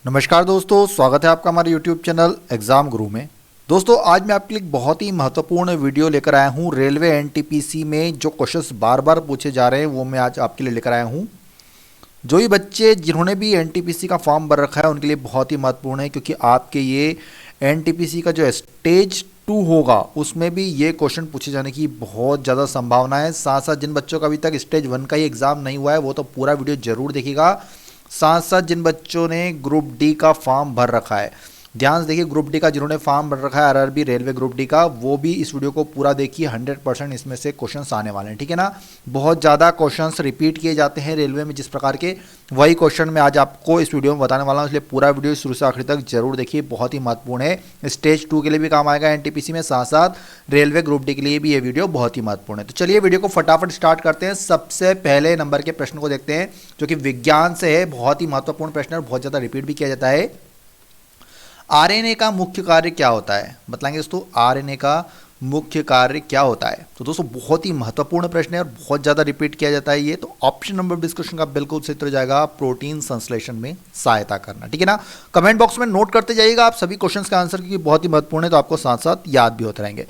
नमस्कार दोस्तों, स्वागत है आपका हमारे YouTube चैनल एग्ज़ाम गुरु में। दोस्तों आज मैं आपके लिए एक बहुत ही महत्वपूर्ण वीडियो लेकर आया हूं। रेलवे एनटीपीसी में जो क्वेश्चंस बार बार पूछे जा रहे हैं वो मैं आज आपके लिए लेकर आया हूं। जो ही बच्चे जिन्होंने भी एनटीपीसी का फॉर्म भर रखा है उनके लिए बहुत ही महत्वपूर्ण है, क्योंकि आपके ये एनटीपीसी का जो स्टेज 2 होगा उसमें भी ये क्वेश्चन पूछे जाने की बहुत ज़्यादा संभावना है। साथ साथ जिन बच्चों का अभी तक स्टेज 1 का ही एग्ज़ाम नहीं हुआ है वो तो पूरा वीडियो जरूर देखिएगा। साथ साथ जिन बच्चों ने ग्रुप डी का फॉर्म भर रखा है, ध्यान से देखिए, ग्रुप डी का जिन्होंने फॉर्म भर रखा है आरआरबी रेलवे ग्रुप डी का, वो भी इस वीडियो को पूरा देखिए। 100% इसमें से क्वेश्चंस आने वाले हैं, ठीक है ना। बहुत ज़्यादा क्वेश्चंस रिपीट किए जाते हैं रेलवे में जिस प्रकार के, वही क्वेश्चन मैं आज आपको इस वीडियो में बताने वाला हूँ, इसलिए पूरा वीडियो शुरू से आखिर तक जरूर देखिए। बहुत ही महत्वपूर्ण है, स्टेज 2 के लिए भी काम आएगा एनटीपीसी में, साथ साथ रेलवे ग्रुप डी के लिए भी ये वीडियो बहुत ही महत्वपूर्ण है। तो चलिए वीडियो को फटाफट स्टार्ट करते हैं। सबसे पहले नंबर के प्रश्न को देखते हैं जो कि विज्ञान से है। बहुत ही महत्वपूर्ण प्रश्न है और बहुत ज़्यादा रिपीट भी किया जाता है। आरएनए का मुख्य कार्य क्या होता है? बताएंगे दोस्तों, आरएनए का मुख्य कार्य क्या होता है? तो दोस्तों बहुत ही महत्वपूर्ण प्रश्न है और बहुत ज़्यादा रिपीट किया जाता है ये। तो ऑप्शन नंबर डिस्कशन का बिल्कुल सही उत्तर जाएगा प्रोटीन संश्लेषण में सहायता करना, ठीक है ना। कमेंट बॉक्स में नोट करते जाइएगा आप सभी क्वेश्चंस का आंसर, क्योंकि बहुत ही महत्वपूर्ण है तो आपको साथ साथ याद भी होते रहेंगे।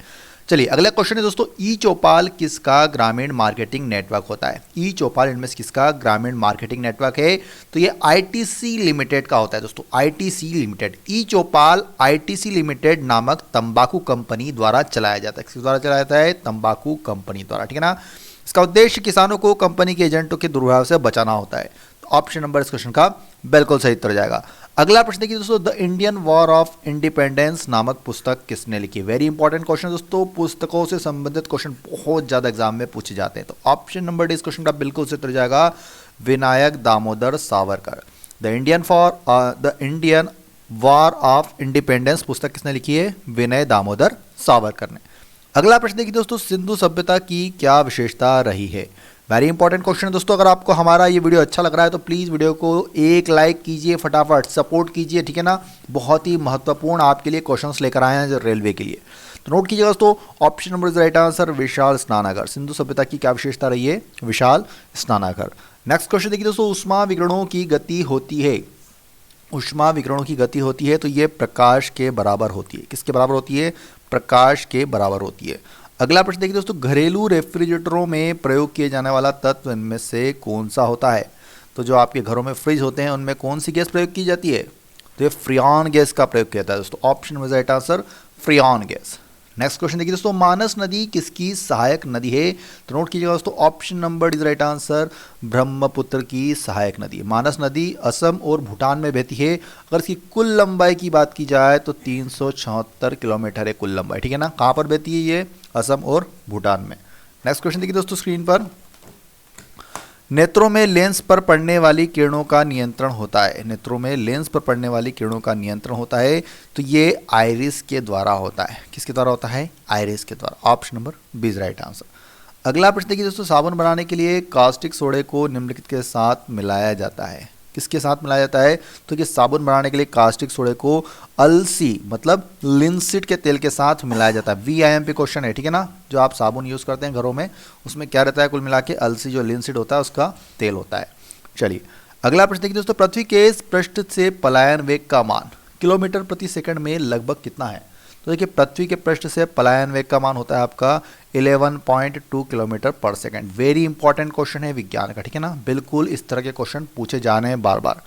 चलिए अगला क्वेश्चन है दोस्तों, ई चौपाल किसका ग्रामीण मार्केटिंग नेटवर्क होता है? ई चौपाल इनमें से किसका ग्रामीण मार्केटिंग नेटवर्क है? तो ये आईटीसी लिमिटेड का होता है दोस्तों, आईटीसी लिमिटेड। ई चौपाल आईटीसी लिमिटेड नामक तंबाकू कंपनी द्वारा चलाया जाता है। किसके द्वारा चलाया जाता है? तंबाकू कंपनी द्वारा, ठीक है ना। इसका उद्देश्य किसानों को कंपनी के एजेंटों के दुर्व्यवहार से बचाना होता है। तो ऑप्शन नंबर इस क्वेश्चन का बिल्कुल सही उत्तर जाएगा। अगला प्रश्न देखिए दोस्तों, the Indian war of independence नामक पुस्तक किसने लिखी? वेरी इंपॉर्टेंट क्वेश्चन दोस्तों, पुस्तकों से संबंधित क्वेश्चन बहुत ज्यादा एग्जाम में पूछे जाते हैं। तो ऑप्शन नंबर डी इस क्वेश्चन का बिल्कुल सही उत्तर जाएगा Vinayak Damodar Savarkar. The Indian war of independence पुस्तक किसने लिखी है? विनय दामोदर सावरकर ने। अगला प्रश्न देखिए दोस्तों, सिंधु सभ्यता की क्या विशेषता रही है? वेरी इंपॉर्टेंट क्वेश्चन है दोस्तों। अगर आपको हमारा ये वीडियो अच्छा लग रहा है तो प्लीज़ वीडियो को एक लाइक कीजिए, फटाफट सपोर्ट कीजिए, ठीक है ना। बहुत ही महत्वपूर्ण आपके लिए क्वेश्चंस लेकर आए हैं जो रेलवे के लिए। तो नोट कीजिएगा दोस्तों, option number is right answer विशाल स्नानागार। सिंधु सभ्यता की क्या विशेषता रही है? विशाल स्नानागार। नेक्स्ट क्वेश्चन देखिए दोस्तों, ऊष्मा विकिरणों की गति होती है, ऊष्मा विकिरणों की गति होती है तो ये प्रकाश के बराबर होती है। किसके बराबर होती है? प्रकाश के बराबर होती है। अगला प्रश्न देखिए दोस्तों, घरेलू रेफ्रिजरेटरों में प्रयोग किए जाने वाला तत्व इनमें से कौन सा होता है? तो जो आपके घरों में फ्रिज होते हैं उनमें कौन सी गैस प्रयोग की जाती है? तो ये फ्रियॉन गैस का प्रयोग किया जाता है दोस्तों। ऑप्शन में right answer freon gas. Next question देखिए दोस्तों, मानस नदी किसकी सहायक नदी है? तो नोट कीजिएगा दोस्तों, option number is right answer Brahmaputra की सहायक नदी। मानस नदी असम और भूटान में बहती है। अगर इसकी कुल लंबाई की बात की जाए तो 376 किलोमीटर है कुल लंबाई, ठीक है ना। कहाँ पर बहती है ये? असम और भूटान में। नेक्स्ट क्वेश्चन देखिए दोस्तों स्क्रीन पर, नेत्रों में लेंस पर पड़ने वाली किरणों का नियंत्रण होता है। नेत्रों में लेंस पर पड़ने वाली किरणों का नियंत्रण होता है तो ये आइरिस के द्वारा होता है। किसके द्वारा होता है? आइरिस के द्वारा। Option number B is right answer. अगला प्रश्न देखिए दोस्तों, साबुन बनाने के लिए कास्टिक सोडे को निम्नलिखित के साथ मिलाया जाता है। किसके साथ मिलाया जाता है? तो कि साबुन बनाने के लिए कास्टिक सोडे को अलसी मतलब लिंसिड के तेल के साथ मिलाया जाता है। VIMP क्वेश्चन है, ठीक है ना। जो आप साबुन यूज़ करते हैं घरों में उसमें क्या रहता है? कुल मिला के अलसी जो लिंसिड होता है उसका तेल होता है। चलिए अगला प्रश्न देखिए दोस्तों, पृथ्वी के पृष्ठ से पलायन वेग का मान किलोमीटर प्रति सेकंड में लगभग कितना है? तो देखिए पृथ्वी के पृष्ठ से पलायन वेग का मान होता है आपका 11.2 किलोमीटर पर सेकंड। वेरी इंपॉर्टेंट क्वेश्चन है विज्ञान का, ठीक है ना। बिल्कुल इस तरह के क्वेश्चन पूछे जाने हैं बार बार।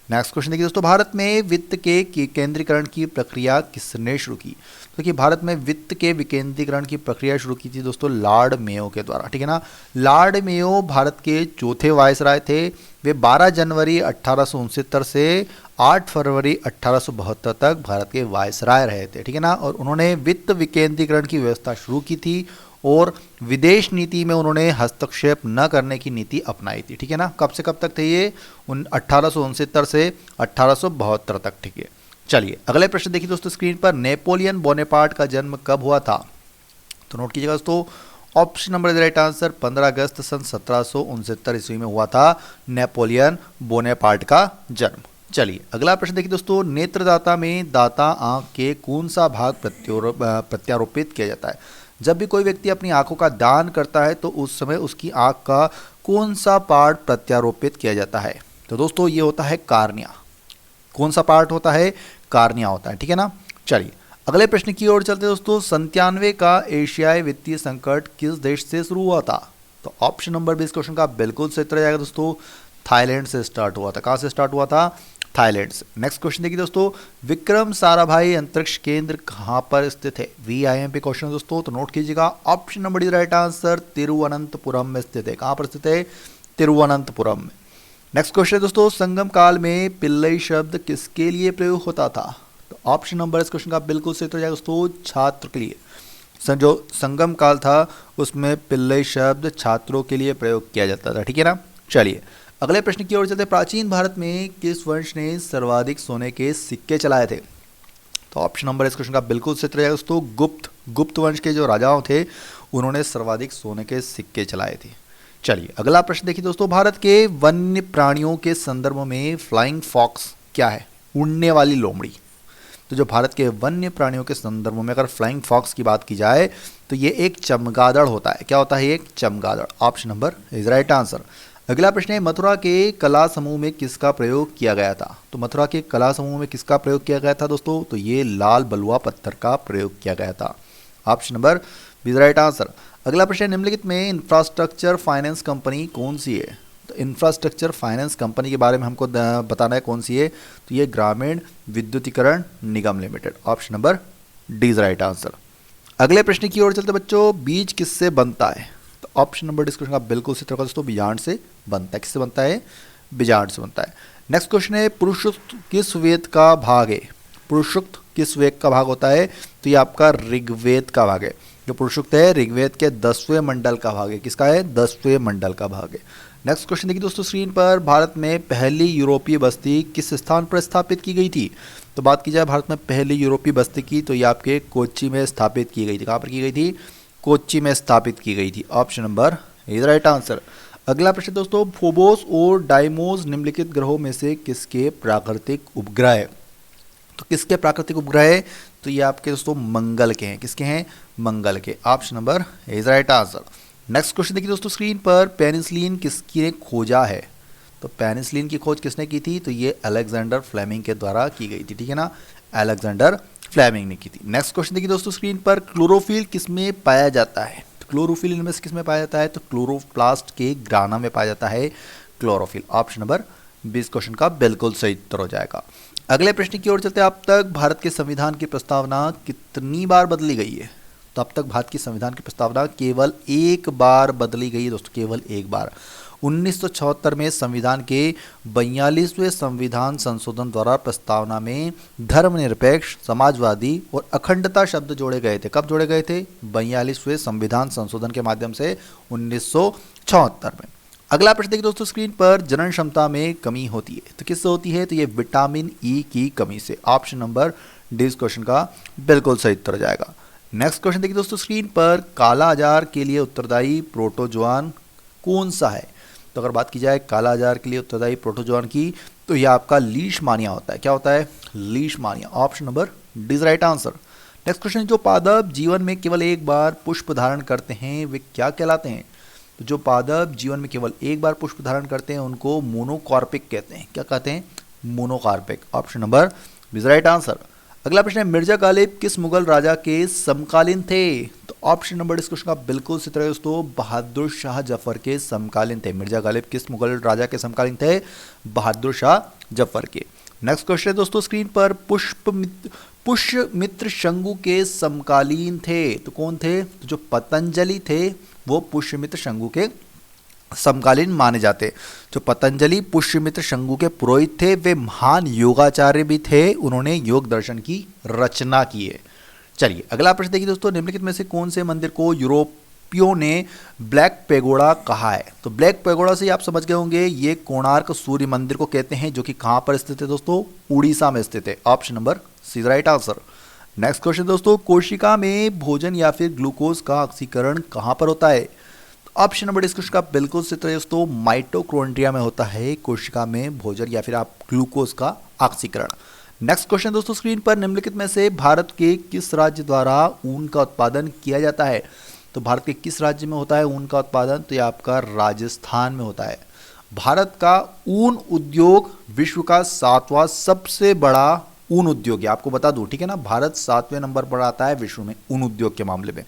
नेक्स्ट क्वेश्चन देखिए दोस्तों, भारत में वित्त के केंद्रीकरण की प्रक्रिया किसने शुरू की? तो देखिए भारत में वित्त के विकेंद्रीकरण की प्रक्रिया शुरू की थी दोस्तों लॉर्ड मेयो के द्वारा, ठीक है ना। लॉर्ड मेयो भारत के चौथे वायसराय थे। वे 12 जनवरी 1869 से 8 फरवरी 1872 तक भारत के वायसराय रहे थे, ठीक है ना। और उन्होंने वित्त विकेंद्रीकरण की व्यवस्था शुरू की थी और विदेश नीति में उन्होंने हस्तक्षेप न करने की नीति अपनाई थी, ठीक है ना। कब से कब तक थे ये? 1869 से 1872 तक, ठीक है। चलिए अगले प्रश्न देखिए दोस्तों स्क्रीन पर, नेपोलियन बोनेपार्ट का जन्म कब हुआ था? तो नोट कीजिएगा दोस्तों, ऑप्शन नंबर राइट आंसर 15 अगस्त सन 1769 ईस्वी में हुआ था नेपोलियन बोनेपार्ट का जन्म। चलिए अगला प्रश्न देखिए दोस्तों, नेत्रदाता में दाता आंख के कौन सा भाग प्रत्यारोपित किया जाता है? जब भी कोई व्यक्ति अपनी आंखों का दान करता है तो उस समय उसकी आंख का कौन सा पार्ट प्रत्यारोपित किया जाता है? तो दोस्तों ये होता है कार्निया। कौन सा पार्ट होता है? कार्निया होता है, ठीक है ना। चलिए अगले प्रश्न की ओर चलते हैं दोस्तों। 97 का एशियाई वित्तीय संकट किस देश से शुरू हुआ था? तो ऑप्शन नंबर 20 क्वेश्चन का बिल्कुल सही उत्तर जाएगा दोस्तों, थाईलैंड से स्टार्ट हुआ था। कहाँ से स्टार्ट हुआ था? थाईलैंड से। नेक्स्ट क्वेश्चन देखिए दोस्तों, विक्रम साराभाई अंतरिक्ष केंद्र कहाँ पर स्थित है? VIMP क्वेश्चन दोस्तों, तो नोट कीजिएगा। Option number right answer, Thiruvananthapuram में स्थित है। कहाँ पर स्थित है? तिरुवनंतपुरम में। नेक्स्ट क्वेश्चन दोस्तों, संगम काल में पिल्लई शब्द किसके लिए प्रयोग होता था? तो ऑप्शन नंबर इस क्वेश्चन का बिल्कुल सही उत्तर जाएगा दोस्तों, छात्र के लिए। जो संगम काल था उसमें पिल्लई शब्द छात्रों के लिए प्रयोग किया जाता था, ठीक है ना। चलिए अगले प्रश्न की ओर चलते हैं। प्राचीन भारत में किस वंश ने सर्वाधिक सोने के सिक्के चलाए थे? तो ऑप्शन नंबर इस क्वेश्चन का बिल्कुल सही उत्तर जाएगा दोस्तों, गुप्त वंश के जो राजाओं थे उन्होंने सर्वाधिक सोने के सिक्के चलाए थे। चलिए अगला प्रश्न देखिए दोस्तों, भारत के वन्य प्राणियों के संदर्भ में फ्लाइंग फॉक्स क्या है? उड़ने वाली लोमड़ी। तो जो भारत के वन्य प्राणियों के संदर्भ में अगर फ्लाइंग फॉक्स की बात की जाए तो ये एक चमगादड़ होता है। क्या होता है? एक चमगादड़। Option number is right answer. अगला प्रश्न है, मथुरा के कला समूह में किसका प्रयोग किया गया था? तो मथुरा के कला समूह में किसका प्रयोग किया गया था दोस्तों? तो ये लाल बलुआ पत्थर का प्रयोग किया गया था। Option number is right answer. अगला प्रश्न, निम्नलिखित में इंफ्रास्ट्रक्चर फाइनेंस कंपनी कौन सी है? तो इंफ्रास्ट्रक्चर फाइनेंस कंपनी के बारे में हमको बताना है कौन सी है। तो ये ग्रामीण विद्युतीकरण निगम limited. Option number D is right answer. अगले प्रश्न की ओर चलते बच्चों, बीज किससे बनता है? तो ऑप्शन नंबर डिस्कशन का बिल्कुल सही होगा दोस्तों, बीजांड से बनता है। किससे बनता है? बीजांड से बनता है। नेक्स्ट क्वेश्चन है, पुरुषोक्त किस वेद का भाग है? पुरुषोक्त किस वेद का भाग होता है? तो ये आपका ऋग्वेद का भाग है। जो पुरुषोक्त है ऋग्वेद के 10वें मंडल का भाग है। किसका है? 10वें मंडल का भाग है। नेक्स्ट क्वेश्चन देखिए दोस्तों स्क्रीन पर, भारत में पहली यूरोपीय बस्ती किस स्थान पर स्थापित की गई थी? तो बात की जाए भारत में पहली यूरोपीय बस्ती की, तो ये आपके कोच्चि में स्थापित की गई थी। कहाँ पर की गई थी? कोच्चि में स्थापित की गई थी। Option number is right answer. अगला प्रश्न दोस्तों, फोबोस और डाइमोस निम्नलिखित ग्रहों में से किसके प्राकृतिक उपग्रह है? तो किसके प्राकृतिक उपग्रह है? तो ये आपके दोस्तों मंगल के हैं। किसके हैं? मंगल के। Option number is right answer. Next question देखिए दोस्तों स्क्रीन पर, पेनिसिलिन किसने खोजा है? तो पेनिसिलिन की खोज किसने की थी? तो ये अलेक्जेंडर फ्लेमिंग के द्वारा की गई थी। ठीक है ना, अलेक्जेंडर फ्लेमिंग ने की थी। नेक्स्ट क्वेश्चन देखिए दोस्तों स्क्रीन पर, क्लोरोफिल किसमें पाया जाता है? तो क्लोरोफिल इनमें से किसमें पाया जाता है? तो क्लोरोप्लास्ट के ग्राना में पाया जाता है क्लोरोफिल। ऑप्शन नंबर 20 क्वेश्चन का बिल्कुल सही उत्तर हो जाएगा। अगले प्रश्न की ओर चलते हैं, अब तक भारत के संविधान की प्रस्तावना कितनी बार बदली गई है? तो अब तक भारत की संविधान की प्रस्तावना केवल एक बार बदली गई है दोस्तों, केवल एक बार। 1976 में संविधान के 42वें संविधान संशोधन द्वारा प्रस्तावना में धर्मनिरपेक्ष, समाजवादी और अखंडता शब्द जोड़े गए थे। कब जोड़े गए थे? 42वें संविधान संशोधन के माध्यम से 1976 में। अगला प्रश्न देखिए दोस्तों स्क्रीन पर, जनन क्षमता में कमी होती है तो किससे होती है? तो ये विटामिन ई की कमी से। ऑप्शन नंबर डी इस क्वेश्चन का बिल्कुल सही उत्तर जाएगा। नेक्स्ट क्वेश्चन देखिए दोस्तों स्क्रीन पर, काला आजार के लिए उत्तरदायी प्रोटोजोआन कौन सा है? तो अगर बात की जाए काला आजार के लिए उत्तरदायी प्रोटोजोआन की, तो यह आपका लीशमानिया होता है। क्या होता है? लीशमानिया। Option number D is right answer. Next question, जो पादप जीवन में केवल एक बार पुष्प धारण करते हैं वे क्या कहलाते हैं? तो जो पादप जीवन में केवल एक बार पुष्प धारण करते हैं उनको मोनोकार्पिक कहते हैं। क्या कहते हैं? Monocarpic. Option number is right answer. अगला प्रश्न है, मिर्जा गालिब किस मुगल राजा के समकालीन थे? तो ऑप्शन नंबर इस क्वेश्चन का बिल्कुल सही है दोस्तों, बहादुर शाह जफर के समकालीन थे। मिर्जा गालिब किस मुगल राजा के समकालीन थे? बहादुर शाह जफर के। नेक्स्ट क्वेश्चन है दोस्तों स्क्रीन पर, पुष्यमित्र शंगु के समकालीन थे तो कौन थे? तो जो पतंजलि थे वो पुष्यमित्र शंगु के समकालीन माने जाते। जो पतंजलि पुष्यमित्र शंगु के पुरोहित थे वे महान योगाचार्य भी थे, उन्होंने योग दर्शन की रचना की है। चलिए अगला प्रश्न देखिए दोस्तों, निम्नलिखित में से कौन से मंदिर को यूरोपियों ने ब्लैक पेगोडा कहा है? तो ब्लैक पेगोडा से आप समझ गए होंगे, ये कोणार्क सूर्य मंदिर को कहते हैं, जो कि कहाँ पर स्थित है दोस्तों? उड़ीसा में स्थित है। Option number C right answer. Next question दोस्तों, कोशिका में भोजन या फिर ग्लूकोज का ऑक्सीकरण कहाँ पर होता है? ऑप्शन नंबर इस क्वेश्चन का बिल्कुल सही है दोस्तों, माइटोकॉन्ड्रिया में होता है कोशिका में भोजन या फिर आप ग्लूकोज का ऑक्सीकरण। नेक्स्ट क्वेश्चन दोस्तों स्क्रीन पर, निम्नलिखित में से भारत के किस राज्य द्वारा ऊन का उत्पादन किया जाता है? तो भारत के किस राज्य में होता है ऊन का उत्पादन? तो ये आपका राजस्थान में होता है। भारत का ऊन उद्योग विश्व का 7वां सबसे बड़ा ऊन उद्योग है, आपको बता दूं, ठीक है ना। भारत 7वें नंबर पर आता है विश्व में ऊन उद्योग के मामले में।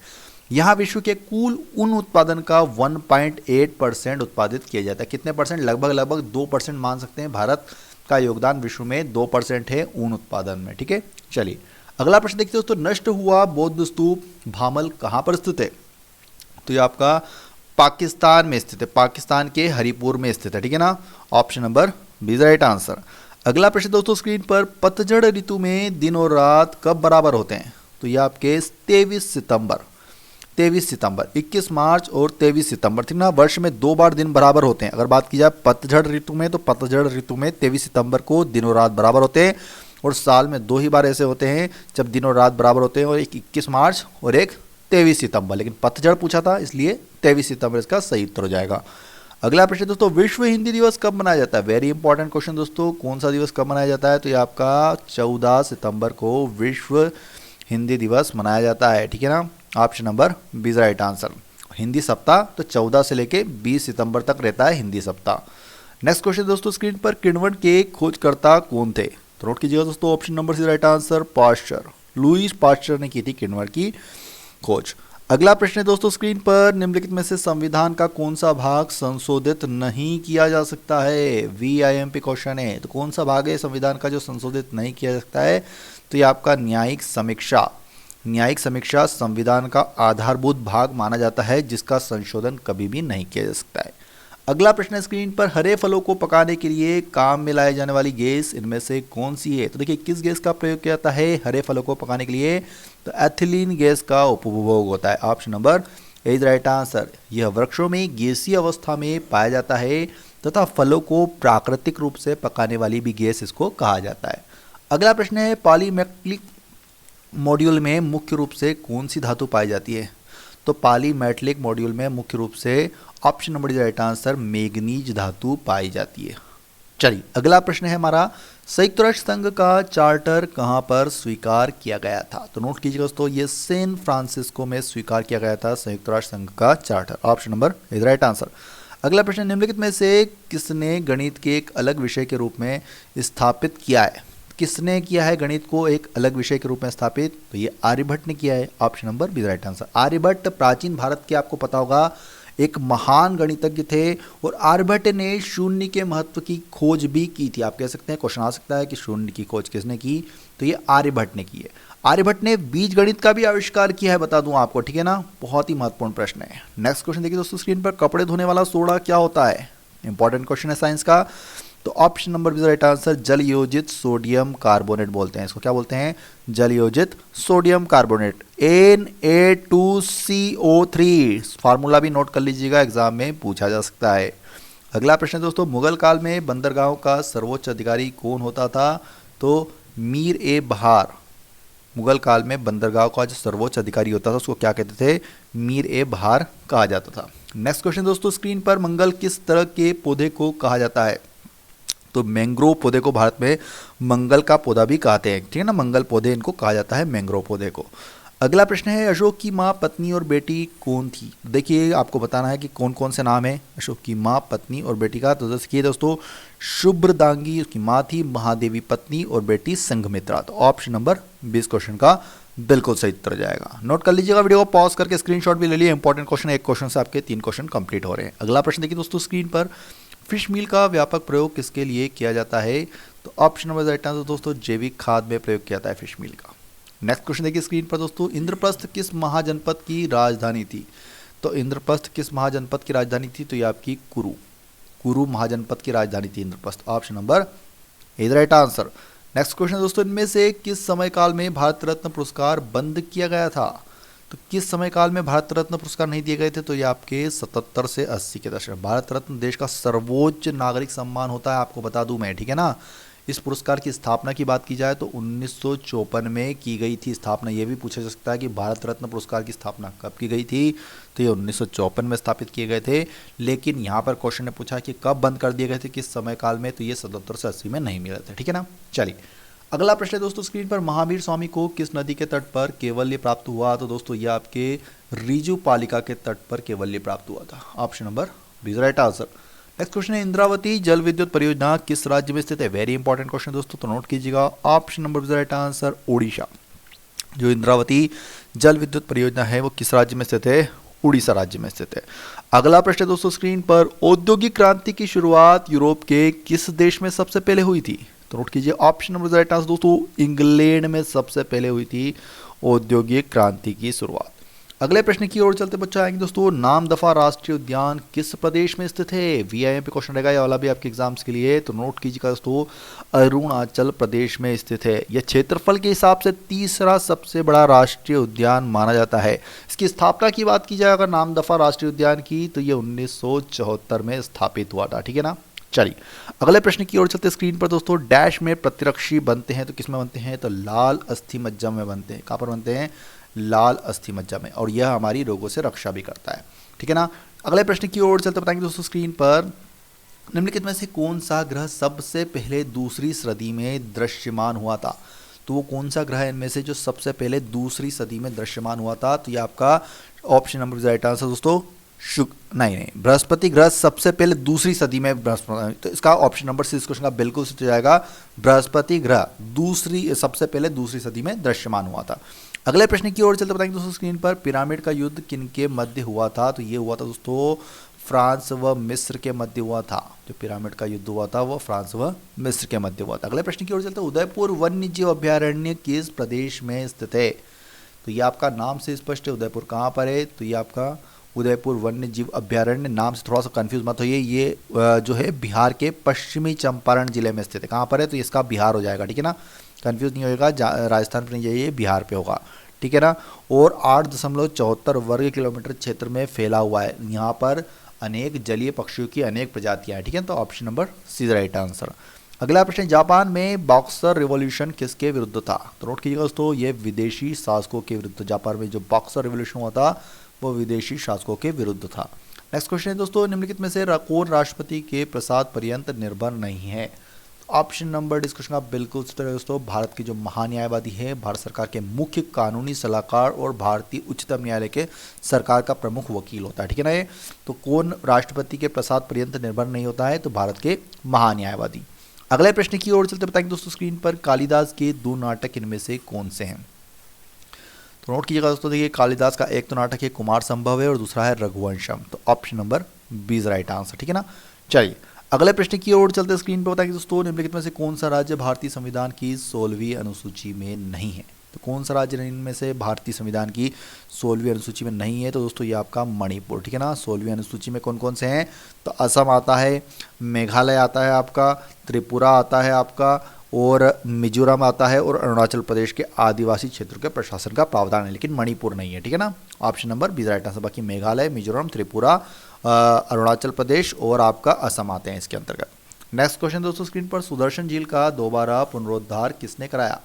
यहाँ विश्व के कुल ऊन उत्पादन का 1.8% उत्पादित किया जाता है। कितने परसेंट? लगभग लगभग 2% मान सकते हैं। भारत का योगदान विश्व में 2% है ऊन उत्पादन में, ठीक है। चलिए अगला प्रश्न देखते हैं दोस्तों। नष्ट हुआ बौद्ध स्तूप भामल कहाँ पर स्थित है? तो ये आपका पाकिस्तान में स्थित है, पाकिस्तान के हरिपुर में स्थित है, ठीक है ना। Option number B is right answer. अगला प्रश्न दोस्तों स्क्रीन पर, पतझड़ ऋतु में दिन और रात कब बराबर होते हैं? तो ये आपके 23 सितंबर, 21 मार्च और 23 सितंबर, ठीक ना। वर्ष में 2 बार दिन बराबर होते हैं। अगर बात की जाए पतझड़ ऋतु में, तो पतझड़ ऋतु में 23 सितंबर को दिन और रात बराबर होते हैं, और साल में 2 ही बार ऐसे होते हैं जब दिन और रात बराबर होते हैं, और एक 21 मार्च और एक 23 सितंबर। लेकिन पतझड़ पूछा था इसलिए 23 सितंबर इसका सही उत्तर हो जाएगा। अगला प्रश्न दोस्तों, विश्व हिंदी दिवस कब मनाया जाता है? वेरी इंपॉर्टेंट क्वेश्चन दोस्तों। कौन सा दिवस कब मनाया जाता है? तो ये आपका 14 सितंबर को विश्व हिंदी दिवस मनाया जाता है, ठीक है ना। Option number B is right answer. Hindi सप्ताह तो 14 से लेके 20 सितंबर तक रहता है हिंदी सप्ताह। नेक्स्ट क्वेश्चन दोस्तों स्क्रीन पर, किण्वन के खोजकर्ता कौन थे? तो नोट कीजिएगा दोस्तों, option number C right answer, Pasteur. Louis Pasteur ने की थी किण्वन की खोज। अगला प्रश्न है दोस्तों स्क्रीन पर, निम्नलिखित में से संविधान का कौन सा भाग संशोधित नहीं किया जा सकता है? VIMP क्वेश्चन है। तो कौन सा भाग है संविधान का जो संशोधित नहीं किया जा सकता है? तो ये आपका न्यायिक समीक्षा। न्यायिक समीक्षा संविधान का आधारभूत भाग माना जाता है, जिसका संशोधन कभी भी नहीं किया जा सकता है। अगला प्रश्न है स्क्रीन पर, हरे फलों को पकाने के लिए काम में लाई जाने वाली गैस इनमें से कौन सी है? तो देखिए किस गैस का प्रयोग किया जाता है हरे फलों को पकाने के लिए? तो एथिलीन गैस का उपभोग होता है। Option number A is right answer. यह वृक्षों में गैसीय अवस्था में पाया जाता है तथा फलों को प्राकृतिक रूप से पकाने वाली भी गैस इसको कहा जाता है। अगला प्रश्न है, पॉलीमेटलिक मॉड्यूल में मुख्य रूप से कौन सी धातु पाई जाती है? तो पॉलीमेटलिक मॉड्यूल में मुख्य रूप से option number is right answer, manganese धातु पाई जाती है। चलिए अगला प्रश्न है हमारा, संयुक्त राष्ट्र संघ का चार्टर कहां पर स्वीकार किया गया था? तो नोट कीजिएगा दोस्तों, ये सैन फ्रांसिस्को में स्वीकार किया गया था संयुक्त राष्ट्र संघ का charter. Option number is right answer. अगला प्रश्न, निम्नलिखित में से किसने गणित के एक अलग विषय के रूप में स्थापित किया है? किसने किया है गणित को एक अलग विषय के रूप में स्थापित? तो ये आर्यभट्ट ने किया है। Option number B right answer. Aryabhatta प्राचीन भारत के, आपको पता होगा, एक महान गणितज्ञ थे, और आर्यभट्ट ने शून्य के महत्व की खोज भी की थी। आप कह सकते हैं, क्वेश्चन आ सकता है कि शून्य की खोज किसने की? तो ये आर्यभट्ट ने की है। आर्यभट्ट ने बीज गणित का भी आविष्कार किया है, बता दूं आपको, ठीक है ना। बहुत ही महत्वपूर्ण प्रश्न है। नेक्स्ट क्वेश्चन देखिए दोस्तों स्क्रीन पर, कपड़े धोने वाला सोडा क्या होता है? इंपॉर्टेंट क्वेश्चन है साइंस का। तो option number B right answer, जल योजित सोडियम कार्बोनेट बोलते हैं इसको। क्या बोलते हैं? जल योजित सोडियम कार्बोनेट, Na2CO3। फार्मूला भी नोट कर लीजिएगा, एग्जाम में पूछा जा सकता है। अगला प्रश्न दोस्तों, मुगल काल में बंदरगाहों का सर्वोच्च अधिकारी कौन होता था? तो मीर ए बहार। मुगल काल में बंदरगाह का जो सर्वोच्च अधिकारी होता था उसको क्या कहते थे? मीर ए बहार कहा जाता था। नेक्स्ट क्वेश्चन दोस्तों स्क्रीन पर, मंगल किस तरह के पौधे को कहा जाता है? तो मैंग्रोव पौधे को भारत में मंगल का पौधा भी कहते हैं, ठीक है ना। मंगल पौधे इनको कहा जाता है, मैंग्रोव पौधे को। अगला प्रश्न है, अशोक की माँ, पत्नी और बेटी कौन थी? देखिए आपको बताना है कि कौन कौन से नाम है अशोक की माँ, पत्नी और बेटी का। तो देखिए दोस्तों, शुभ्रदांगी उसकी माँ थी, महादेवी पत्नी और बेटी संघमित्रा। तो ऑप्शन नंबर 20 क्वेश्चन का बिल्कुल सही उत्तर जाएगा। नोट कर लीजिएगा, वीडियो को पॉज करके स्क्रीनशॉट भी ले लिए। इंपॉर्टेंट क्वेश्चन है, एक क्वेश्चन से आपके 3 क्वेश्चन कंप्लीट हो रहे हैं। अगला प्रश्न देखिए दोस्तों स्क्रीन पर, फिश मील का व्यापक प्रयोग किसके लिए किया जाता है? तो ऑप्शन नंबर राइट आंसर दोस्तों, जैविक खाद में प्रयोग किया जाता है फिश मील का। नेक्स्ट क्वेश्चन देखिए स्क्रीन पर दोस्तों, इंद्रप्रस्थ किस महाजनपद की राजधानी थी? तो इंद्रप्रस्थ किस महाजनपद की राजधानी थी? तो ये आपकी कुरु, कुरु महाजनपद की राजधानी थी Indraprastha. Option number is right answer. Next question दोस्तों, इनमें से किस समय काल में भारत रत्न पुरस्कार बंद किया गया था? तो किस समय काल में भारत रत्न पुरस्कार नहीं दिए गए थे? तो ये आपके 77 से 80 के दशक। भारत रत्न देश का सर्वोच्च नागरिक सम्मान होता है, आपको बता दूं मैं, ठीक है ना। इस पुरस्कार की स्थापना की बात की जाए तो 1954 में की गई थी स्थापना। ये भी पूछा जा सकता है कि भारत रत्न पुरस्कार की स्थापना कब की गई थी? तो ये 1954 में स्थापित किए गए थे। लेकिन यहाँ पर क्वेश्चन ने पूछा कि कब बंद कर दिए गए थे, किस समय काल में? तो ये 77 से 80 में नहीं मिले थे, ठीक है ना। चलिए अगला प्रश्न है दोस्तों स्क्रीन पर, महावीर स्वामी को किस नदी के तट पर कैवल्य प्राप्त हुआ? तो दोस्तों ये आपके ऋजुपालिका के तट पर कैवल्य प्राप्त हुआ था। Option number B right answer. Next question है इंद्रावती जल विद्युत परियोजना किस राज्य में स्थित है। वेरी इंपॉर्टेंट क्वेश्चन दोस्तों, तो नोट कीजिएगा option number is right answer Odisha. जो इंद्रावती जल विद्युत परियोजना है वो किस राज्य में स्थित है, उड़ीसा राज्य में स्थित है। अगला प्रश्न है दोस्तों स्क्रीन पर, औद्योगिक क्रांति की शुरुआत यूरोप के किस देश में सबसे पहले हुई थी। तो नोट कीजिए ऑप्शन नंबर राइट आंसर दोस्तों, इंग्लैंड में सबसे पहले हुई थी औद्योगिक क्रांति की शुरुआत। अगले प्रश्न की ओर चलते बच्चों आएंगे दोस्तों, नामदफा राष्ट्रीय उद्यान किस प्रदेश में स्थित है। VIM पे क्वेश्चन रहेगा ये वाला भी आपके एग्जाम्स के लिए, तो नोट कीजिएगा दोस्तों अरुणाचल प्रदेश में स्थित है। यह क्षेत्रफल के हिसाब से तीसरा सबसे बड़ा राष्ट्रीय उद्यान माना जाता है। इसकी स्थापना की बात की जाए अगर नामदफा राष्ट्रीय उद्यान की, तो ये 1974 में स्थापित हुआ था, ठीक है ना। चलिए अगले प्रश्न की ओर चलते स्क्रीन पर दोस्तों, डैश में प्रतिरक्षी बनते हैं तो किस में बनते हैं, तो लाल अस्थि मज्जा में बनते हैं। कहाँ पर बनते हैं, लाल अस्थि मज्जा में, और यह हमारी रोगों से रक्षा भी करता है, ठीक है ना। अगले प्रश्न की ओर चलते बताएंगे दोस्तों स्क्रीन पर, निम्नलिखित में से कौन सा ग्रह सबसे पहले दूसरी सदी में दृश्यमान हुआ था। तो वो कौन सा ग्रह है इनमें से जो सबसे पहले दूसरी सदी में दृश्यमान हुआ था, तो ये आपका ऑप्शन नंबर राइट आंसर दोस्तों नहीं बृहस्पति ग्रह सबसे पहले दूसरी सदी में बृहस्पति, तो इसका ऑप्शन नंबर सी इस क्वेश्चन का बिल्कुल सही हो जाएगा। बृहस्पति ग्रह सबसे पहले दूसरी सदी में दृश्यमान हुआ था। अगले प्रश्न की ओर चलते बताएंगे दोस्तों स्क्रीन पर, पिरामिड का युद्ध किनके मध्य हुआ था। तो ये हुआ था दोस्तों फ्रांस व मिस्र के मध्य हुआ था। जो पिरामिड का युद्ध हुआ था वो फ्रांस व मिस्र के मध्य हुआ था। अगले प्रश्न की ओर चलते, उदयपुर वन्य जीव अभ्यारण्य किस प्रदेश में स्थित है। तो ये आपका नाम से स्पष्ट है, उदयपुर कहाँ पर है, तो ये आपका उदयपुर वन्य जीव अभ्यारण्य, नाम से थोड़ा सा कंफ्यूज मत होइए, ये जो है बिहार के पश्चिमी चंपारण जिले में स्थित है। कहाँ पर है, तो इसका बिहार हो जाएगा, ठीक है ना, कंफ्यूज नहीं होएगा, राजस्थान पर नहीं जाइए, बिहार पे होगा, ठीक है ना। और 8.74 वर्ग किलोमीटर क्षेत्र में फैला हुआ है। यहाँ पर अनेक जलीय पक्षियों की अनेक प्रजातियां हैं, ठीक है, तो option number C right answer. अगला प्रश्न, जापान में बॉक्सर रिवॉल्यूशन किसके विरुद्ध था। तो नोट कीजिएगा दोस्तों, ये विदेशी शासकों के विरुद्ध, जापान में जो बॉक्सर रिवॉल्यूशन हुआ था वो विदेशी शासकों के विरुद्ध था। नेक्स्ट क्वेश्चन है दोस्तों, निम्नलिखित में से कौन राष्ट्रपति के प्रसाद पर्यंत निर्भर नहीं है। ऑप्शन नंबर डी क्वेश्चन का बिल्कुल सही है दोस्तों, भारत के जो महान्यायवादी है, भारत सरकार के मुख्य कानूनी सलाहकार और भारतीय उच्चतम न्यायालय के सरकार का प्रमुख वकील होता है, ठीक है ना। ये तो कौन राष्ट्रपति के प्रसाद पर्यंत निर्भर नहीं होता है, तो भारत के महान्यायवादी। अगले प्रश्न की ओर चलते बताएंगे दोस्तों स्क्रीन पर, कालिदास के 2 नाटक इनमें से कौन से हैं। तो नोट कीजिएगा दोस्तों, देखिए कालिदास का एक तो नाटक है कुमार संभव है और दूसरा है रघुवंशम, तो option number B is right answer, ठीक है ना। चलिए अगले प्रश्न की ओर चलते स्क्रीन पर बताएंगे दोस्तों, निम्नलिखित में से कौन सा राज्य भारतीय संविधान की 16वीं अनुसूची में नहीं है। तो कौन सा राज्य इनमें से भारतीय संविधान की 16वीं अनुसूची में नहीं है, तो दोस्तों ये आपका मणिपुर, ठीक है ना। 16वीं अनुसूची में कौन कौन से हैं, तो असम आता है, मेघालय आता है आपका, त्रिपुरा आता है आपका, और मिजोरम आता है, और अरुणाचल प्रदेश के आदिवासी क्षेत्रों के प्रशासन का प्रावधान है, लेकिन मणिपुर नहीं है, ठीक है ना। Option number B right answer. बाकी मेघालय, मिजोरम, त्रिपुरा, अरुणाचल प्रदेश और आपका असम आते हैं इसके अंतर्गत। नेक्स्ट क्वेश्चन दोस्तों स्क्रीन पर, सुदर्शन झील का दोबारा पुनरुद्धार किसने कराया।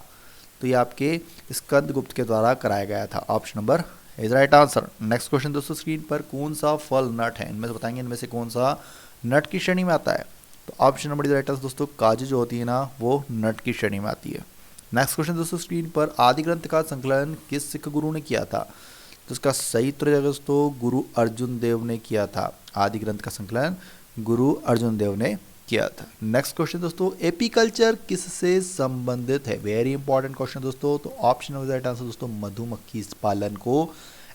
तो ये आपके स्कंदगुप्त के द्वारा कराया गया था, option number is right answer. Next question दोस्तों स्क्रीन पर, कौन सा फल नट है, इनमें से बताएंगे इनमें से कौन सा नट की श्रेणी में आता है। तो option number is right answer दोस्तों, काजू जो होती है ना वो नट की श्रेणी में आती है। नेक्स्ट क्वेश्चन दोस्तों स्क्रीन पर, आदि ग्रंथ का संकलन किस सिख गुरु ने किया था। तो इसका सही उत्तर है दोस्तों, गुरु अर्जुन देव ने किया था। आदि ग्रंथ का संकलन गुरु अर्जुन देव ने किया था। नेक्स्ट क्वेश्चन दोस्तों, एपीकल्चर किससे संबंधित है। वेरी इंपॉर्टेंट क्वेश्चन दोस्तों, तो ऑप्शन नंबर राइट आंसर दोस्तों, मधुमक्खी पालन को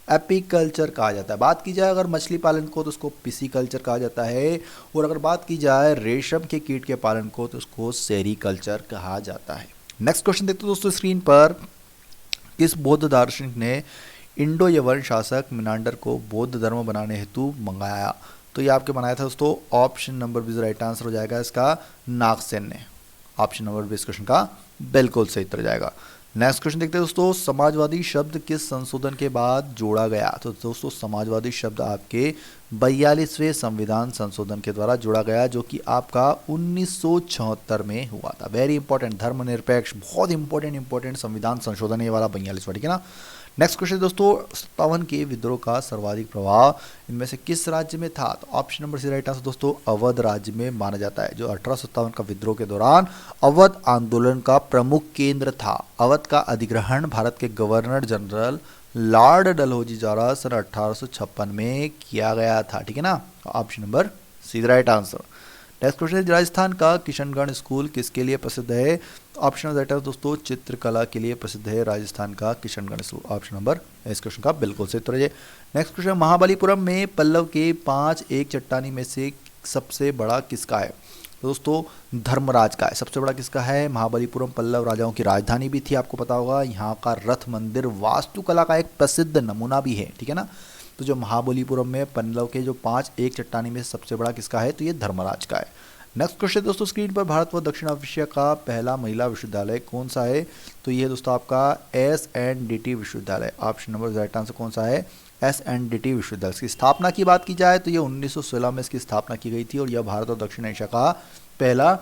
एपीकल्चर कहा जाता है। बात की जाए अगर मछली पालन को तो उसको पिसीकल्चर कहा जाता है, और अगर बात की जाए रेशम के कीट के पालन को तो उसको सेरीकल्चर कहा जाता है। नेक्स्ट क्वेश्चन देखते हो दोस्तों स्क्रीन पर, किस बौद्ध दार्शनिक ने इंडो यवन शासक मिनांडर को बौद्ध धर्म बनाने हेतु मंगाया। तो ये आपके बनाया था दोस्तों, option number B right answer हो जाएगा इसका, नागसेन ने। ऑप्शन नंबर बी इस क्वेश्चन का बिल्कुल सही उत्तर जाएगा। नेक्स्ट क्वेश्चन देखते हैं दोस्तों, समाजवादी शब्द किस संशोधन के बाद जोड़ा गया। तो दोस्तों समाजवादी शब्द आपके 42वें संविधान संशोधन के द्वारा जोड़ा गया, जो कि आपका 1976 में हुआ था। वेरी इंपॉर्टेंट, धर्मनिरपेक्ष, बहुत इंपॉर्टेंट संविधान संशोधन ये वाला 42वां, ठीक है ना। नेक्स्ट क्वेश्चन दोस्तों, 57 के विद्रोह का सर्वाधिक प्रभाव इनमें से किस राज्य में था। तो option number C right answer दोस्तों, अवध राज्य में माना जाता है। जो 1857 का विद्रोह के दौरान अवध आंदोलन का प्रमुख केंद्र था। अवध का अधिग्रहण भारत के गवर्नर जनरल लॉर्ड डलहौजी द्वारा सन 1856 में किया गया था, ठीक है ना। ऑप्शन नंबर सीधा राइट आंसर। नेक्स्ट क्वेश्चन है, राजस्थान का किशनगढ़ स्कूल किसके लिए प्रसिद्ध है? ऑप्शन राइट है दोस्तों, चित्रकला के लिए प्रसिद्ध है राजस्थान का किशनगढ़ स्कूल। ऑप्शन नंबर इस क्वेश्चन का बिल्कुल सही उत्तर है। नेक्स्ट क्वेश्चन, महाबलीपुरम में पल्लव के 5 एक चट्टानी में से सबसे बड़ा किसका है? तो दोस्तों धर्मराज का है। सबसे बड़ा किसका है? महाबलीपुरम पल्लव राजाओं की राजधानी भी थी, आपको पता होगा। यहाँ का रथ मंदिर वास्तुकला का एक प्रसिद्ध नमूना भी है, ठीक है ना। तो जो महाबलीपुरम में पल्लव के जो 5 एक चट्टानी में सबसे बड़ा किसका है? तो ये धर्मराज का है। नेक्स्ट क्वेश्चन दोस्तों, स्क्रीन पर भारत व दक्षिण एशिया का पहला महिला विश्वविद्यालय कौन सा है? तो ये दोस्तों आपका SNDT विश्वविद्यालय। ऑप्शन नंबर राइट आंसर कौन सा है? SNDT विश्वविद्यालय। इसकी स्थापना की बात की जाए तो ये 1916 में इसकी स्थापना की गई थी और यह भारत और दक्षिण एशिया का पहला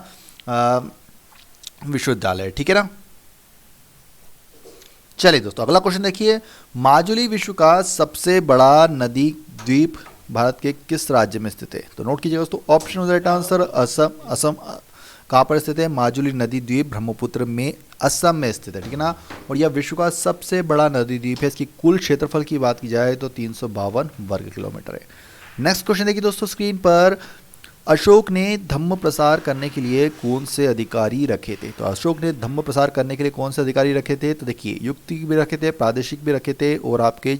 विश्वविद्यालय है, ठीक है ना। चलिए दोस्तों अगला क्वेश्चन देखिए, माजुली विश्व का सबसे बड़ा नदी द्वीप भारत के किस राज्य में स्थित है? तो नोट कीजिएगा दोस्तों, option right answer Assam. Assam कहाँ पर स्थित है? माजुली नदी द्वीप ब्रह्मपुत्र में असम में स्थित है, ठीक है ना। और यह विश्व का सबसे बड़ा नदी द्वीप है। इसकी कुल क्षेत्रफल की बात की जाए तो 352 वर्ग किलोमीटर है। नेक्स्ट क्वेश्चन देखिए दोस्तों, स्क्रीन पर अशोक ने धम्म प्रसार करने के लिए कौन से अधिकारी रखे थे? तो अशोक ने धम्म प्रसार करने के लिए कौन से अधिकारी रखे थे? तो देखिए युक्ति भी रखे थे, प्रादेशिक भी रखे थे और आपके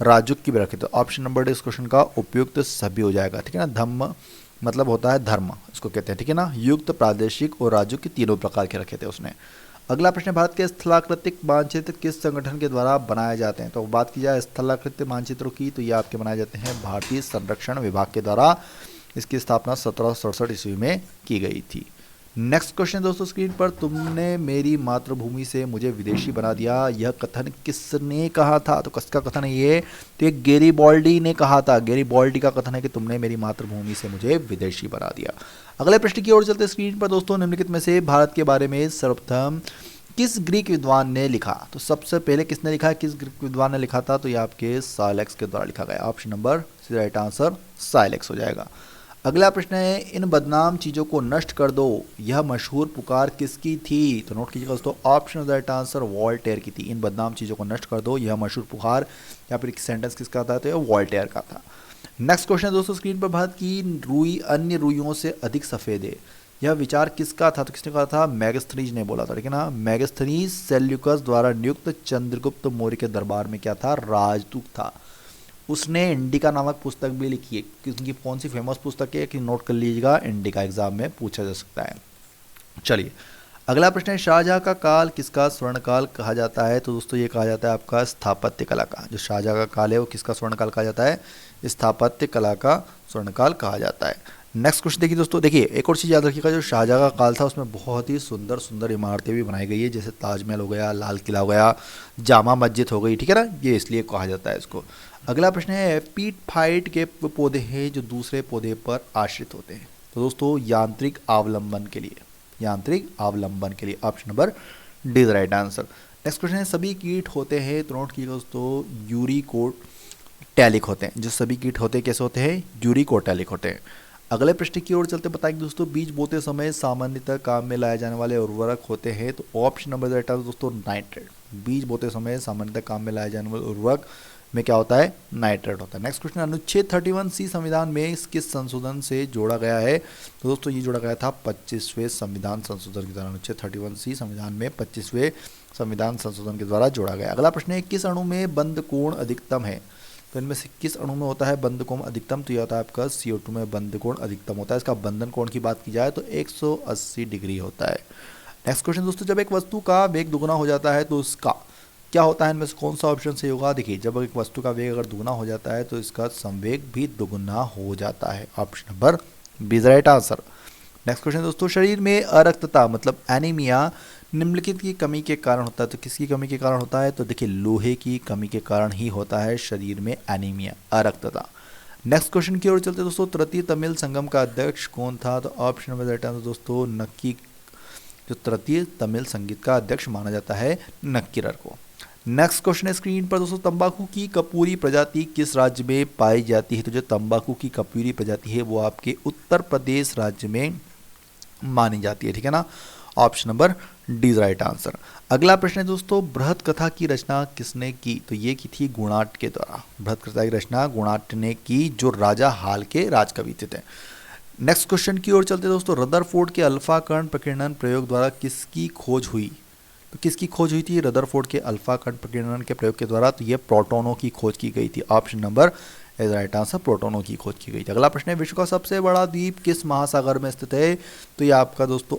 राजुक की भी रखे थे। ऑप्शन नंबर इस क्वेश्चन का उपयुक्त सभी हो जाएगा, ठीक है ना। धम्म मतलब होता है धर्म, इसको कहते हैं, ठीक है ना। युक्त, प्रादेशिक और राजुक के तीनों प्रकार के रखे थे उसने। अगला प्रश्न, भारत के स्थलाकृतिक मानचित्र किस संगठन के द्वारा बनाए जाते हैं? तो बात की जाए स्थलाकृतिक मानचित्रों की तो ये आपके बनाए जाते हैं भारतीय संरक्षण विभाग के द्वारा। इसकी स्थापना 1767 ईस्वी में की गई थी। नेक्स्ट क्वेश्चन दोस्तों, स्क्रीन पर, तुमने मेरी मातृभूमि से मुझे विदेशी बना दिया, यह कथन किसने कहा था? तो किसका कथन है ये? तो ये गैरीबाल्डी ने कहा था। गैरीबाल्डी का कथन है कि तुमने मेरी मातृभूमि से मुझे विदेशी बना दिया। अगले प्रश्न की ओर चलते स्क्रीन पर दोस्तों, निम्नलिखित में से भारत के बारे में सर्वप्रथम किस ग्रीक विद्वान ने लिखा? तो सबसे पहले किसने लिखा है? किस ग्रीक विद्वान ने लिखा था? तो ये आपके साइलेक्स के द्वारा लिखा गया। ऑप्शन नंबर राइट आंसर साइलेक्स हो जाएगा। अगला प्रश्न है, इन बदनाम चीज़ों को नष्ट कर दो, यह मशहूर पुकार किसकी थी? तो नोट कीजिएगा दोस्तों, ऑप्शन राइट आंसर वॉल्टेयर की थी। इन बदनाम चीज़ों को नष्ट कर दो, यह मशहूर पुकार, या फिर एक सेंटेंस किसका था? तो यह वॉल्टेयर का था। नेक्स्ट क्वेश्चन दोस्तों, स्क्रीन पर, भारत की रुई अन्य रुइयों से अधिक सफ़ेद है, यह विचार किसका था? तो किसने कहा था? मैगस्थनीज ने बोला था, ठीक है ना। मैगस्थनीज सेल्यूकस द्वारा नियुक्त चंद्रगुप्त मौर्य के दरबार में क्या था? राजदूत था। उसने इंडिका नामक पुस्तक भी लिखी है। उनकी कौन सी फेमस पुस्तक है कि नोट कर लीजिएगा, इंडिका एग्जाम में पूछा जा सकता है। चलिए अगला प्रश्न है, शाहजहां का काल किसका स्वर्णकाल कहा जाता है? तो दोस्तों ये कहा जाता है आपका स्थापत्य कला का। जो शाहजहां का काल है वो किसका स्वर्णकाल कहा जाता है? स्थापत्य कला का स्वर्णकाल कहा जाता है। नेक्स्ट क्वेश्चन देखिए दोस्तों, देखिए एक और चीज़ याद रखिएगा, जो शाहजहां का काल था उसमें बहुत ही सुंदर सुंदर इमारतें भी बनाई गई है, जैसे ताजमहल हो गया, लाल किला हो गया, जामा मस्जिद हो गई, ठीक है ना। ये इसलिए कहा जाता है इसको। अगला प्रश्न है, पीट फाइट के पौधे हैं जो दूसरे पौधे पर आश्रित होते हैं। तो दोस्तों यांत्रिक अवलंबन के लिए, यांत्रिक अवलंबन के लिए। Option number D is right answer. Next question है, सभी कीट होते हैं, तो नोट कीजिएगा दोस्तों, यूरिकोटैलिक होते हैं। जो सभी कीट होते हैं कैसे होते हैं? यूरिकोटैलिक होते हैं। अगले प्रश्न की ओर चलते बताएंगे दोस्तों, बीज बोते समय सामान्यतः काम में लाए जाने वाले उर्वरक होते हैं। तो ऑप्शन नंबर राइट आंसर दोस्तों नाइट्रेट। बीज बोते समय सामान्यतः काम में लाए जाने वाले उर्वरक में क्या होता है? नाइट्रेट होता है। नेक्स्ट क्वेश्चन, अनुच्छेद 31C संविधान में किस संशोधन से जोड़ा गया है? तो दोस्तों ये जोड़ा गया था 25वें संविधान संशोधन के द्वारा। अनुच्छेद 31C संविधान में 25वें संविधान संशोधन के द्वारा जोड़ा गया। अगला प्रश्न है, किस अणु में बंद कोण अधिकतम है? तो इनमें से किस अणु में होता है बंद कोण अधिकतम? तो यह होता है आपका CO2 में बंद कोण अधिकतम होता है। इसका बंधन कोण की बात की जाए तो 180 डिग्री होता है। नेक्स्ट क्वेश्चन दोस्तों, जब एक वस्तु का वेग दुगुना हो जाता है तो उसका क्या होता है? इनमें से कौन सा ऑप्शन सही होगा? देखिए, जब एक वस्तु का वेग अगर दुगुना हो जाता है तो इसका संवेग भी दुगुना हो जाता है। Option number B is right answer. Next question दोस्तों, शरीर में अरक्तता मतलब एनीमिया निम्नलिखित की कमी के कारण होता है। तो किसकी कमी के कारण होता है? तो देखिए लोहे की कमी के कारण ही होता है शरीर में एनीमिया, अरक्तता। नेक्स्ट क्वेश्चन की ओर चलते दोस्तों, तृतीय तमिल संगम का अध्यक्ष कौन था? तो ऑप्शन नंबर राइट आंसर दोस्तों नक्की। जो तृतीय तमिल संगीत का अध्यक्ष माना जाता है नक्कीरर को। नेक्स्ट क्वेश्चन है स्क्रीन पर दोस्तों, तंबाकू की कपूरी प्रजाति किस राज्य में पाई जाती है? तो जो तंबाकू की कपूरी प्रजाति है वो आपके उत्तर प्रदेश राज्य में मानी जाती है, ठीक है ना। Option number D is right answer. अगला प्रश्न है दोस्तों, बृहत कथा की रचना किसने की? तो ये की थी गुणाट के द्वारा। बृहत कथा की रचना गुणाट ने की, जो राजा हाल के राजकवि थे। नेक्स्ट क्वेश्चन की ओर चलते दोस्तों। रदरफोर्ड के अल्फा कण प्रकीर्णन प्रयोग द्वारा किसकी खोज हुई? तो किसकी खोज हुई थी रदरफोर्ड के अल्फा कण प्रकीर्णन के प्रयोग के द्वारा? तो ये प्रोटॉनों की खोज की गई थी। Option number is right answer, प्रोटॉनों की खोज की गई थी। अगला प्रश्न है, विश्व का सबसे बड़ा द्वीप किस महासागर में स्थित है? तो ये आपका दोस्तों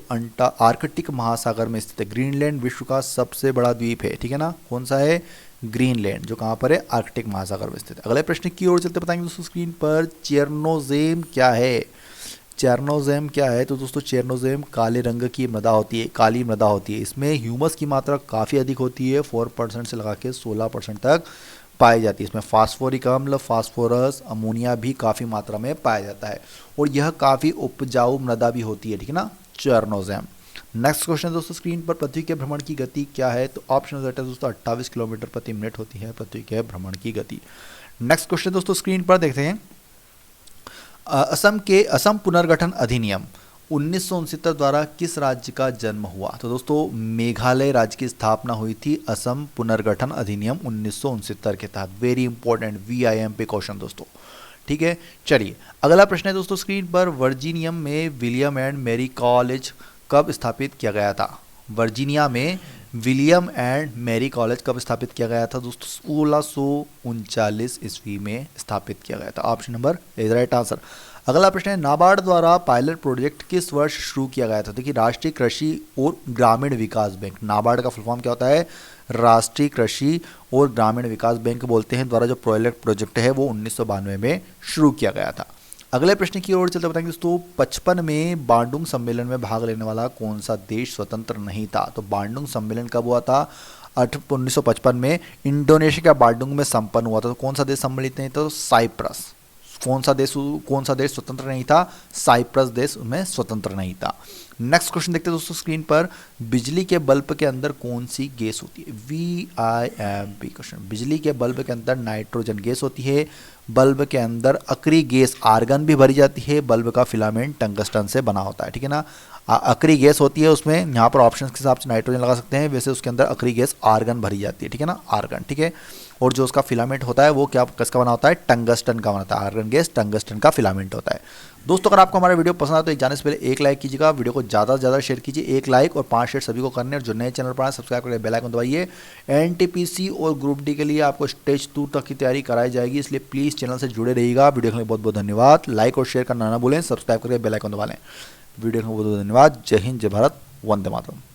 आर्कटिक महासागर में स्थित है। ग्रीनलैंड विश्व का सबसे बड़ा द्वीप है, ठीक है ना। कौन सा है? ग्रीनलैंड, जो कहाँ पर है? आर्कटिक महासागर में स्थित है। अगले प्रश्न की ओर चलते बताएंगे दोस्तों स्क्रीन पर, चेरनोजेम क्या है? चेरनोजेम क्या है? तो दोस्तों चेरनोजेम काले रंग की मृदा होती है, काली मृदा होती है। इसमें ह्यूमस की मात्रा काफ़ी अधिक होती है, 4% से लगा के 16% तक पाई जाती है। इसमें फास्फोरिक अम्ल, फास्फोरस, अमोनिया भी काफ़ी मात्रा में पाया जाता है और यह काफ़ी उपजाऊ मृदा भी होती है, ठीक है ना, चेरनोजेम। नेक्स्ट क्वेश्चन दोस्तों स्क्रीन पर, पृथ्वी के भ्रमण की गति क्या है? तो ऑप्शन है दोस्तों 28 किलोमीटर प्रति मिनट होती है पृथ्वी के भ्रमण की गति। नेक्स्ट क्वेश्चन दोस्तों स्क्रीन पर देखते हैं, असम पुनर्गठन अधिनियम 1969 द्वारा किस राज्य का जन्म हुआ? तो दोस्तों मेघालय राज्य की स्थापना हुई थी असम पुनर्गठन अधिनियम 1969 के तहत। वेरी इंपॉर्टेंट VIMP क्वेश्चन दोस्तों, ठीक है। चलिए अगला प्रश्न है दोस्तों स्क्रीन पर, वर्जीनियम में विलियम एंड मैरी कॉलेज कब स्थापित किया गया था? वर्जीनिया में विलियम एंड मैरी कॉलेज कब स्थापित किया गया था दोस्तों? 1639 ईस्वी में स्थापित किया गया था। Option number is right answer. अगला प्रश्न है, नाबार्ड द्वारा पायलट प्रोजेक्ट किस वर्ष शुरू किया गया था? देखिए राष्ट्रीय कृषि और ग्रामीण विकास बैंक, नाबार्ड का फुल फॉर्म क्या होता है? राष्ट्रीय कृषि और ग्रामीण विकास बैंक बोलते हैं, द्वारा जो पायलट प्रोजेक्ट है वो 1992 में शुरू किया गया था। अगले प्रश्न की ओर चलते बताएंगे दोस्तों, 55 में बांडुंग सम्मेलन में भाग लेने वाला कौन सा देश स्वतंत्र नहीं था? तो बांडुंग सम्मेलन कब हुआ था? 1955 में इंडोनेशिया के बांडुंग में संपन्न हुआ था। तो कौन सा देश सम्मिलित नहीं था? तो साइप्रस। कौन सा देश स्वतंत्र नहीं था? साइप्रस देश में स्वतंत्र नहीं था। नेक्स्ट क्वेश्चन देखते हैं दोस्तों स्क्रीन पर, बिजली के बल्ब के अंदर कौन सी गैस होती है? VIMP question. बिजली के बल्ब के अंदर नाइट्रोजन गैस होती है, बल्ब के अंदर अक्री गैस आर्गन भी भरी जाती है, बल्ब का फिलामेंट टंगस्टन से बना होता है, ठीक है ना। अक्री गैस होती है, उसमें यहाँ पर ऑप्शन के हिसाब से नाइट्रोजन लगा सकते हैं, वैसे उसके अंदर अक्री गैस आर्गन भरी जाती है, ठीक है ना, आर्गन, ठीक है। और जो उसका फिलामेंट होता है वो क्या किसका बना होता है? टंगस्टन का बनता है। आर्गन गैस टंगस्टन का फिलामेंट होता है। दोस्तों अगर आपको हमारा वीडियो पसंद आए तो एक जाने से पहले एक लाइक कीजिएगा, वीडियो को ज़्यादा से ज़्यादा शेयर कीजिए, एक लाइक और 5 शेयर सभी को करने, और जो नए चैनल पर आए सब्सक्राइब करके बेल आइकन दबाइए। NTPC और ग्रुप डी के लिए आपको स्टेज 2 तक की तैयारी कराई जाएगी, इसलिए प्लीज़ चैनल से जुड़े रहिएगा। वीडियो के लिए बहुत बहुत धन्यवाद। लाइक और शेयर करना ना भूलें, सब्सक्राइब करके बेल आइकन दबा लें। वीडियो के लिए बहुत बहुत धन्यवाद। जय हिंद, जय भारत, वंदे मातरम।